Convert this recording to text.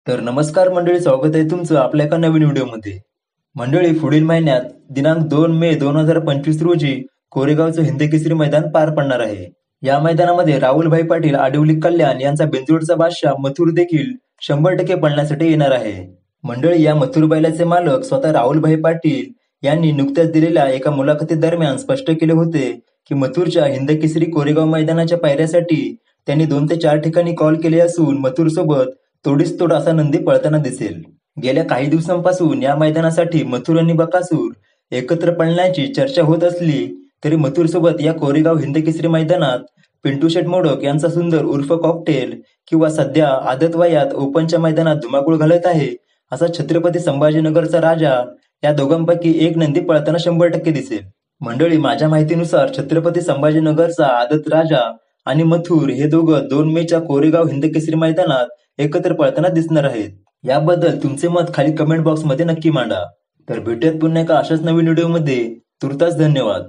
तर नमस्कार मंडळी, स्वागत आहे तुमचं आपल्या एका नवीन व्हिडिओमध्ये. मंडळी, पुढील महिन्यात दिनांक 2 मे 2025 रोजी कोरेगावचं हिंदकेसरी मैदान पार पडणार आहे. या मैदानामध्ये राहुलभाई पाटील आडिवली कल्याण यांचा बिनजोडचा बादशाह मथुर देखील 100% पळण्यासाठी येणार आहे. मंडळी, या मथुर बैलाचे मालक स्वतः राहुलभाई पाटील यांनी नुकत्याच दिलेल्या एका मुलाखतीदरम्यान स्पष्ट केले होते की मथुरच्या हिंदकेसरी कोरेगाव मैदानाच्या पायऱ्यासाठी त्यांनी 2 ते 4 ठिकाणी कॉल केले असून मथुरसोबत तोडीस तोड असा नंदी पळताना दिसेल. गेल्या काही दिवसांपासून या मैदानासाठी मथुर आणि बकासूर एकत्र पळण्याची चर्चा होत असली तरी मथुरसोबत या कोरेगाव हिंदकेसरी मैदानात पिंटू शेट मोडक यांचा सुंदर उर्फ कॉकटेल किंवा सध्या आदत वयात ओपनच्या मैदानात धुमाकूळ घालत आहे असा छत्रपती संभाजीनगरचा राजा या दोघांपैकी एक नंदी पळताना 100% दिसेल. मंडळी, माझ्या माहितीनुसार छत्रपती संभाजीनगरचा आदत राजा आणि मथुर हे दोघं 2 मे कोरेगाव हिंदकेसरी मैदानात एकत्र पळताना दिसणार आहेत. याबद्दल तुमचे मत खाली कमेंट बॉक्समध्ये नक्की मांडा. तर भेटूयात पुन्हा एका अशाच नवीन व्हिडिओमध्ये. तूर्तास धन्यवाद.